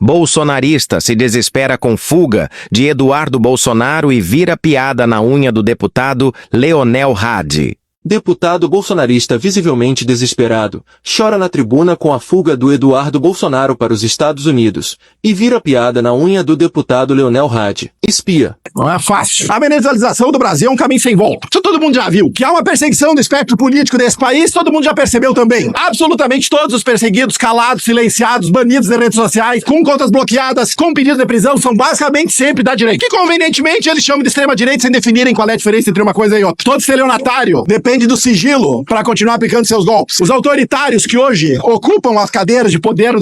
Bolsonarista se desespera com fuga de Eduardo Bolsonaro e vira piada na unha do deputado Leonel Hadi. Deputado bolsonarista visivelmente desesperado, chora na tribuna com a fuga do Eduardo Bolsonaro para os Estados Unidos, e vira piada na unha do deputado Leonel Hadi. Espia. Não é fácil. A venezuelização do Brasil é um caminho sem volta. Isso todo mundo já viu. Que há uma perseguição do espectro político desse país, todo mundo já percebeu também. Absolutamente todos os perseguidos, calados, silenciados, banidos das redes sociais, com contas bloqueadas, com pedido de prisão, são basicamente sempre da direita. Que convenientemente eles chamam de extrema-direita sem definirem qual é a diferença entre uma coisa e outra. Todo estelionatário depende do sigilo para continuar aplicando seus golpes. Os autoritários que hoje ocupam as cadeiras de poder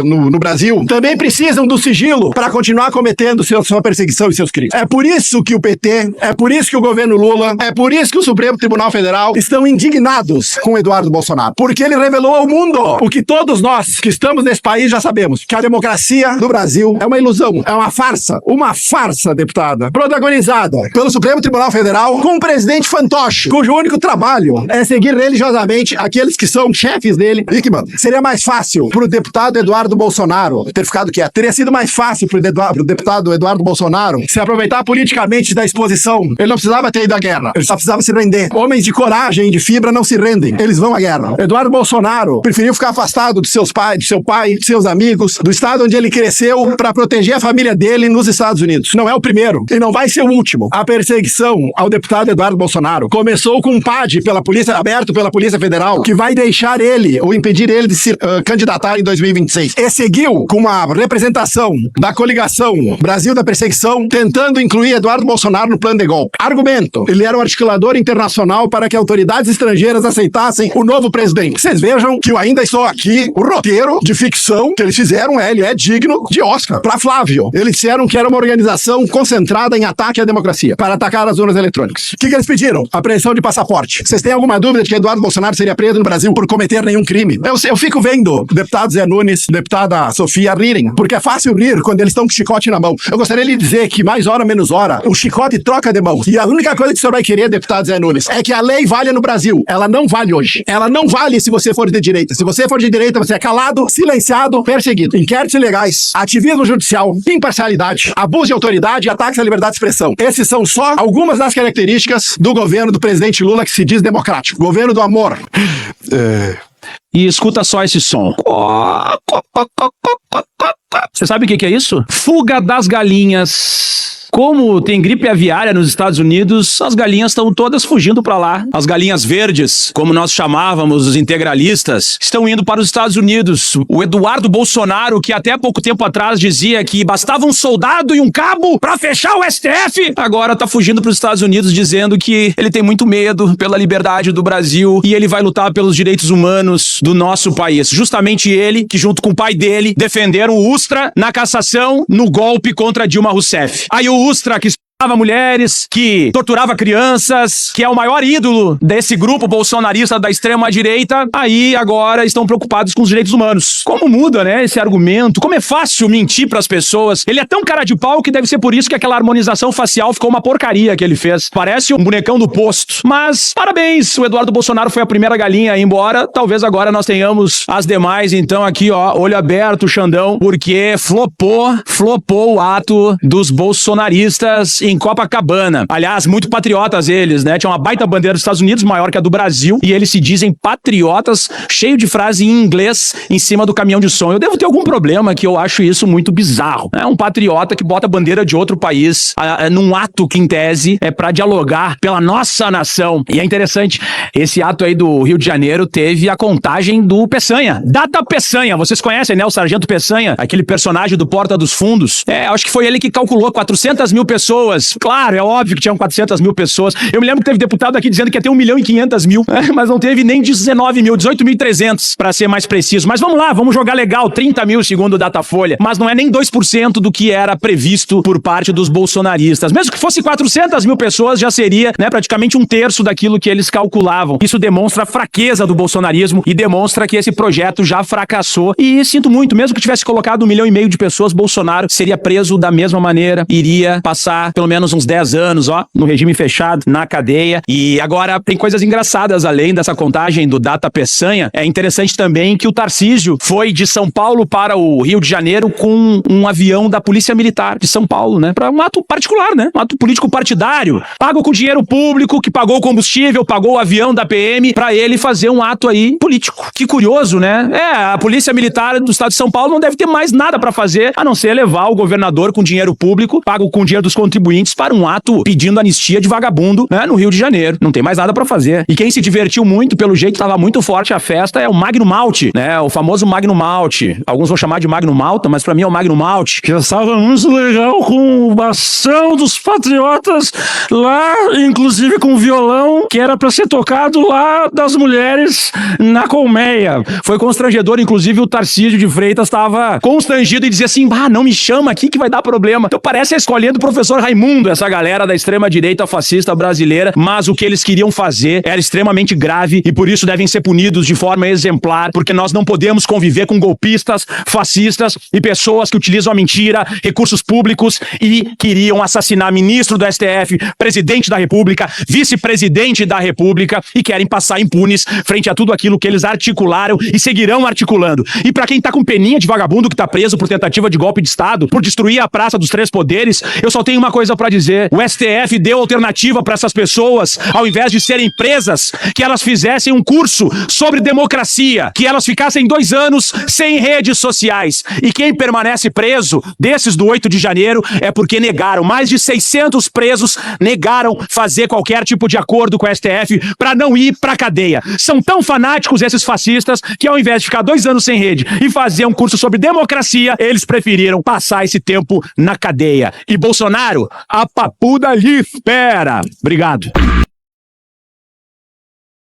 no Brasil também precisam do sigilo para continuar cometendo sua perseguição e seus crimes. É por isso que o PT, é por isso que o governo Lula, é por isso que o Supremo Tribunal Federal estão indignados com Eduardo Bolsonaro. Porque ele revelou ao mundo o que todos nós que estamos nesse país já sabemos, que a democracia do Brasil é uma ilusão, é uma farsa, deputada, protagonizada pelo Supremo Tribunal Federal com um presidente fantoche, cujo único trabalho é seguir religiosamente aqueles que são chefes dele e que mandam. Seria mais fácil pro deputado Eduardo Bolsonaro ter ficado quieto. Teria sido mais fácil pro deputado Eduardo Bolsonaro se aproveitar politicamente da exposição. Ele não precisava ter ido à guerra. Ele só precisava se render. Homens de coragem e de fibra não se rendem. Eles vão à guerra. Eduardo Bolsonaro preferiu ficar afastado de seu pai, de seus amigos, do estado onde ele cresceu para proteger a família dele nos Estados Unidos. Não é o primeiro e não vai ser o último. A perseguição ao deputado Eduardo Bolsonaro começou com um PAD aberto pela Polícia Federal que vai deixar ele ou impedir ele de se candidatar em 2026. E seguiu com uma representação da coligação Brasil da Perseguição tentando incluir Eduardo Bolsonaro no plano de golpe. Argumento: ele era um articulador internacional para que autoridades estrangeiras aceitassem o novo presidente. Vocês vejam que eu ainda estou aqui, o roteiro de ficção que eles fizeram ele é digno de Oscar. Para Flávio, eles disseram que era uma organização concentrada em ataque à democracia, para atacar as urnas eletrônicas. O que eles pediram? Apreensão de passaporte. Vocês têm alguma dúvida de que Eduardo Bolsonaro seria preso no Brasil por cometer nenhum crime? Eu fico vendo o deputado Zé Nunes, deputada Sofia rirem, porque é fácil rir quando eles estão com o chicote na mão. Eu gostaria de dizer que mais hora menos hora, o chicote troca de mão. E a única coisa que o senhor vai querer, deputado Zé Nunes, é que a lei valha no Brasil. Ela não vale hoje. Ela não vale se você for de direita. Se você for de direita, você é calado, silenciado, perseguido. Inquéritos ilegais, ativismo judicial, imparcialidade, abuso de autoridade e ataques à liberdade de expressão. Esses são só algumas das características do governo do presidente Lula que se diz democrático. Governo do amor. E escuta só esse som. Você sabe o que é isso? Fuga das galinhas. Como tem gripe aviária nos Estados Unidos, as galinhas estão todas fugindo para lá. As galinhas verdes, como nós chamávamos os integralistas, estão indo para os Estados Unidos. O Eduardo Bolsonaro, que até pouco tempo atrás dizia que bastava um soldado e um cabo para fechar o STF, agora tá fugindo para os Estados Unidos dizendo que ele tem muito medo pela liberdade do Brasil e ele vai lutar pelos direitos humanos do nosso país. Justamente ele, que junto com o pai dele, defenderam o Ustra na cassação no golpe contra Dilma Rousseff. Aí o Ustra, que explorava mulheres, que torturava crianças, que é o maior ídolo desse grupo bolsonarista da extrema-direita, aí agora estão preocupados com os direitos humanos. Como muda, né, esse argumento? Como é fácil mentir pras pessoas? Ele é tão cara de pau que deve ser por isso que aquela harmonização facial ficou uma porcaria que ele fez. Parece um bonecão do posto. Mas, parabéns, o Eduardo Bolsonaro foi a primeira galinha a ir embora. Talvez agora nós tenhamos as demais, então aqui, ó, olho aberto, Xandão, porque flopou o ato dos bolsonaristas em Copacabana. Aliás, muito patriotas eles, né? Tinha uma baita bandeira dos Estados Unidos, maior que a do Brasil, e eles se dizem patriotas, cheio de frase em inglês em cima do caminhão de som. Eu devo ter algum problema que eu acho isso muito bizarro. É um patriota que bota a bandeira de outro país num ato que, em tese, é pra dialogar pela nossa nação. E é interessante, esse ato aí do Rio de Janeiro teve a contagem do Peçanha. Data Peçanha, vocês conhecem, né? O Sargento Peçanha, aquele personagem do Porta dos Fundos. Acho que foi ele que calculou 400 mil pessoas. Claro, é óbvio que tinham 400 mil pessoas. Eu me lembro que teve deputado aqui dizendo que ia ter 1.500.000, mas não teve nem 19 mil, 18.300, para ser mais preciso. Mas vamos lá, vamos jogar legal, 30 mil segundo o Datafolha. Mas não é nem 2% do que era previsto por parte dos bolsonaristas. Mesmo que fosse 400 mil pessoas, já seria, né, praticamente um terço daquilo que eles calculavam. Isso demonstra a fraqueza do bolsonarismo e demonstra que esse projeto já fracassou. E sinto muito, mesmo que tivesse colocado 1,5 milhão de pessoas, Bolsonaro seria preso da mesma maneira, iria passar pelo menos uns 10 anos, ó, no regime fechado, na cadeia. E agora tem coisas engraçadas além dessa contagem do Data Peçanha. É interessante também que o Tarcísio foi de São Paulo para o Rio de Janeiro com um avião da Polícia Militar de São Paulo, né? Para um ato particular, né? Um ato político partidário. Pago com dinheiro público, que pagou o combustível, pagou o avião da PM, para ele fazer um ato aí político. Que curioso, né? A Polícia Militar do Estado de São Paulo não deve ter mais nada para fazer, a não ser levar o governador com dinheiro público, pago com dinheiro dos contribuintes, para um ato pedindo anistia de vagabundo, né? No Rio de Janeiro. Não tem mais nada para fazer. E quem se divertiu muito, pelo jeito estava muito forte a festa, é o Magno Malte, né? O famoso Magno Malte. Alguns vão chamar de Magno Malta, mas para mim é o Magno Malte. Que estava muito legal com a ação dos patriotas lá, inclusive com violão, que era para ser tocado lá das mulheres na colmeia. Foi constrangedor, inclusive o Tarcísio de Freitas estava constrangido e dizia assim, não me chama aqui que vai dar problema. Então parece a escolha do professor Raimundo, essa galera da extrema-direita fascista brasileira, mas o que eles queriam fazer era extremamente grave e por isso devem ser punidos de forma exemplar, porque nós não podemos conviver com golpistas, fascistas e pessoas que utilizam a mentira, recursos públicos e queriam assassinar ministro do STF, presidente da República, vice-presidente da República e querem passar impunes frente a tudo aquilo que eles articularam e seguirão articulando. E pra quem tá com peninha de vagabundo que tá preso por tentativa de golpe de Estado, por destruir a Praça dos Três Poderes, eu só tenho uma coisa pra dizer. O STF deu alternativa pra essas pessoas, ao invés de serem presas, que elas fizessem um curso sobre democracia, que elas ficassem 2 anos sem redes sociais. E quem permanece preso, desses do 8 de janeiro, é porque negaram. Mais de 600 presos negaram fazer qualquer tipo de acordo com o STF pra não ir pra cadeia. São tão fanáticos esses fascistas que ao invés de ficar 2 anos sem rede e fazer um curso sobre democracia, eles preferiram passar esse tempo na cadeia. E Bolsonaro, a papuda lhe espera. Obrigado.